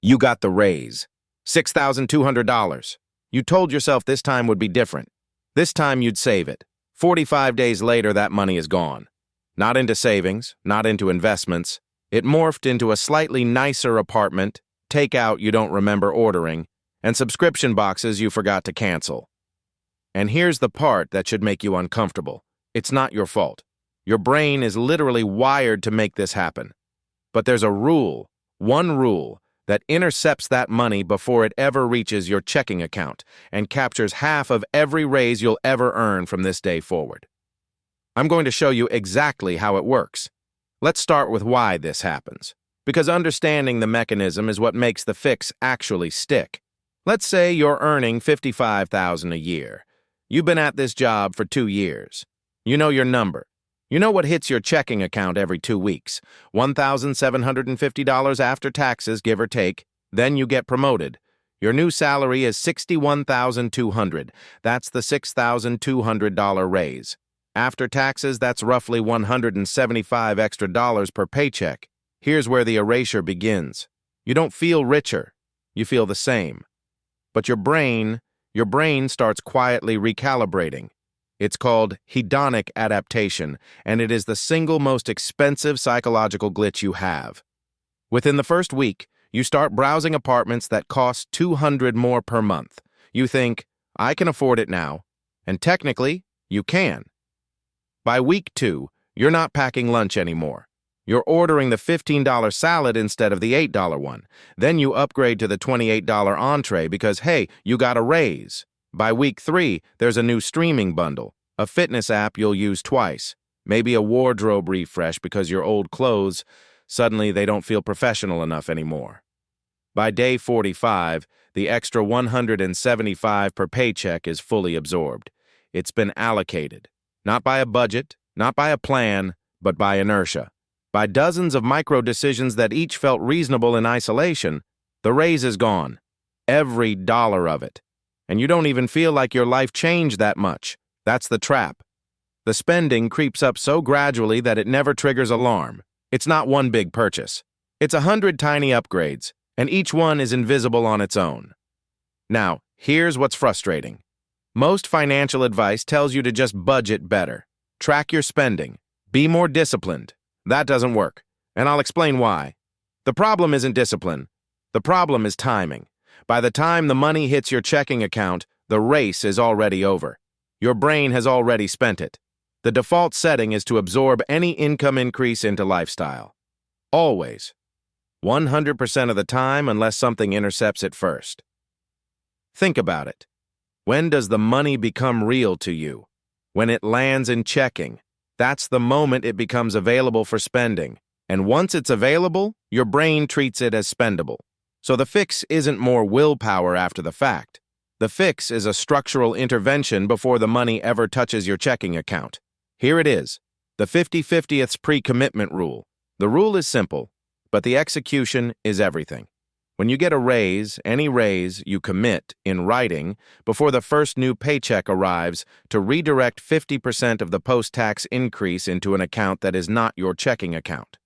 You got the raise. $6,200. You told yourself this time would be different. This time you'd save it. 45 days later, that money is gone. Not into savings, not into investments. It morphed into a slightly nicer apartment, takeout you don't remember ordering, and subscription boxes you forgot to cancel. And here's the part that should make you uncomfortable. It's not your fault. Your brain is literally wired to make this happen. But there's a rule, one rule, that intercepts that money before it ever reaches your checking account and captures half of every raise you'll ever earn from this day forward. I'm going to show you exactly how it works. Let's start with why this happens, because understanding the mechanism is what makes the fix actually stick. Let's say you're earning $55,000 a year. You've been at this job for 2 years. You know your number. You know what hits your checking account every 2 weeks, $1,750 after taxes, give or take. Then you get promoted. Your new salary is $61,200. That's the $6,200 raise. After taxes, that's roughly $175 extra per paycheck. Here's where the erasure begins. You don't feel richer. You feel the same. But your brain starts quietly recalibrating. It's called hedonic adaptation, and it is the single most expensive psychological glitch you have. Within the first week, you start browsing apartments that cost $200 more per month. You think, I can afford it now. And technically, you can. By week 2, you're not packing lunch anymore. You're ordering the $15 salad instead of the $8 one. Then you upgrade to the $28 entree because, hey, you got a raise. By week 3, there's a new streaming bundle, a fitness app you'll use twice, maybe a wardrobe refresh because your old clothes, suddenly they don't feel professional enough anymore. By day 45, the extra $175 per paycheck is fully absorbed. It's been allocated, not by a budget, not by a plan, but by inertia. By dozens of micro decisions that each felt reasonable in isolation, the raise is gone. Every dollar of it. And you don't even feel like your life changed that much. That's the trap. The spending creeps up so gradually that it never triggers alarm. It's not one big purchase. It's 100 tiny upgrades, and each one is invisible on its own. Now, here's what's frustrating. Most financial advice tells you to just budget better. Track your spending. Be more disciplined. That doesn't work, and I'll explain why. The problem isn't discipline. The problem is timing. By the time the money hits your checking account, the race is already over. Your brain has already spent it. The default setting is to absorb any income increase into lifestyle. Always. 100% of the time unless something intercepts it first. Think about it. When does the money become real to you? When it lands in checking. That's the moment it becomes available for spending. And once it's available, your brain treats it as spendable. So the fix isn't more willpower after the fact. The fix is a structural intervention before the money ever touches your checking account. Here it is, the 50/50ths pre-commitment rule. The rule is simple, but the execution is everything. When you get a raise, any raise, you commit, in writing, before the first new paycheck arrives, to redirect 50% of the post-tax increase into an account that is not your checking account.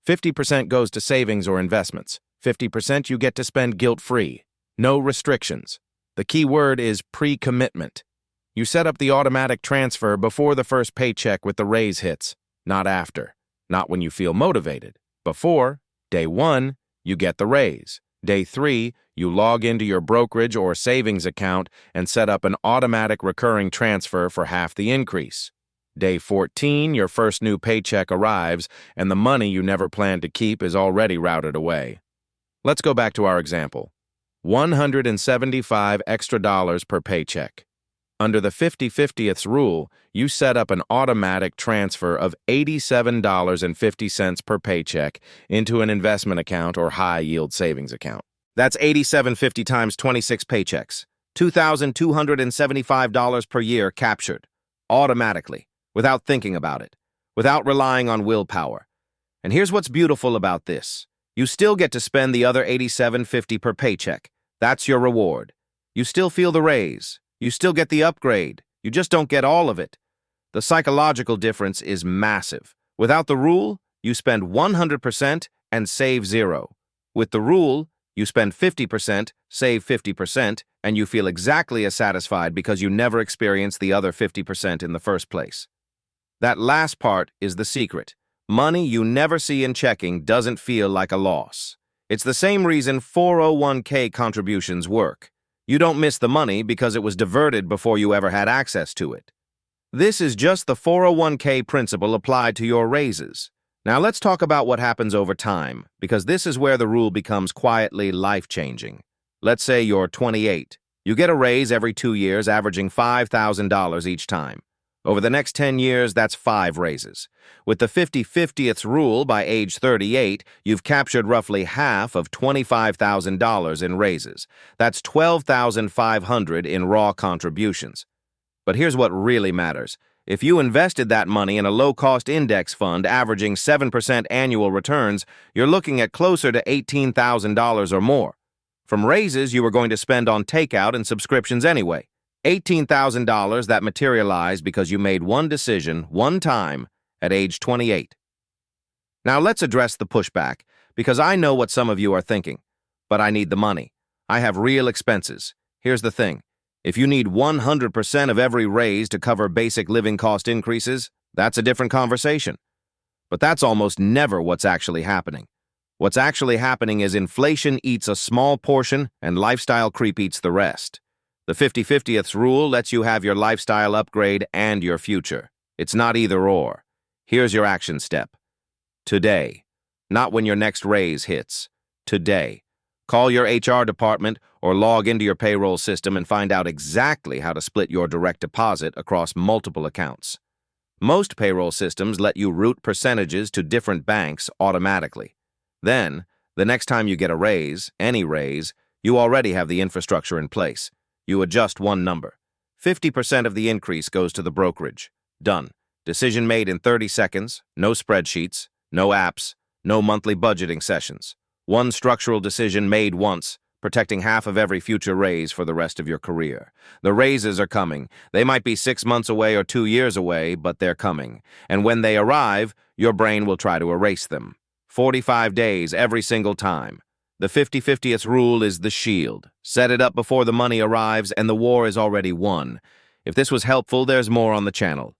50% goes to savings or investments. 50% you get to spend guilt-free. No restrictions. The key word is pre-commitment. You set up the automatic transfer before the first paycheck with the raise hits, not after. Not when you feel motivated. Before, day 1, you get the raise. Day 3, you log into your brokerage or savings account and set up an automatic recurring transfer for half the increase. Day 14, your first new paycheck arrives, and the money you never planned to keep is already routed away. Let's go back to our example. $175 extra per paycheck. Under the 50/50ths rule, you set up an automatic transfer of $87.50 per paycheck into an investment account or high-yield savings account. That's $87.50 times 26 paychecks. $2,275 per year captured, automatically, without thinking about it, without relying on willpower. And here's what's beautiful about this. You still get to spend the other $87.50 per paycheck. That's your reward. You still feel the raise. You still get the upgrade. You just don't get all of it. The psychological difference is massive. Without the rule, you spend 100% and save 0. With the rule, You spend 50%, save 50%, and you feel exactly as satisfied because you never experienced the other 50% in the first place. That last part is the secret. Money you never see in checking doesn't feel like a loss. It's the same reason 401k contributions work. You don't miss the money because it was diverted before you ever had access to it. This is just the 401k principle applied to your raises. Now let's talk about what happens over time, because this is where the rule becomes quietly life-changing. Let's say you're 28. You get a raise every 2 years, averaging $5,000 each time. Over the next 10 years, that's 5 raises. With the 50/50th rule by age 38, you've captured roughly half of $25,000 in raises. That's $12,500 in raw contributions. But here's what really matters. If you invested that money in a low-cost index fund averaging 7% annual returns, you're looking at closer to $18,000 or more. From raises you were going to spend on takeout and subscriptions anyway. $18,000 that materialized because you made one decision, one time, at age 28. Now let's address the pushback, because I know what some of you are thinking. But I need the money. I have real expenses. Here's the thing. If you need 100% of every raise to cover basic living cost increases, that's a different conversation. But that's almost never what's actually happening. What's actually happening is inflation eats a small portion and lifestyle creep eats the rest. The 50/50th rule lets you have your lifestyle upgrade and your future. It's not either or. Here's your action step. Today. Not when your next raise hits. Today. Call your HR department or log into your payroll system and find out exactly how to split your direct deposit across multiple accounts. Most payroll systems let you route percentages to different banks automatically. Then, the next time you get a raise, any raise, you already have the infrastructure in place. You adjust one number. 50% of the increase goes to the brokerage. Done. Decision made in 30 seconds, no spreadsheets, no apps, no monthly budgeting sessions. One structural decision made once, protecting half of every future raise for the rest of your career. The raises are coming. They might be 6 months away or 2 years away, but they're coming. And when they arrive, your brain will try to erase them. 45 days every single time. The 50/50th rule is the shield. Set it up before the money arrives and the war is already won. If this was helpful, there's more on the channel.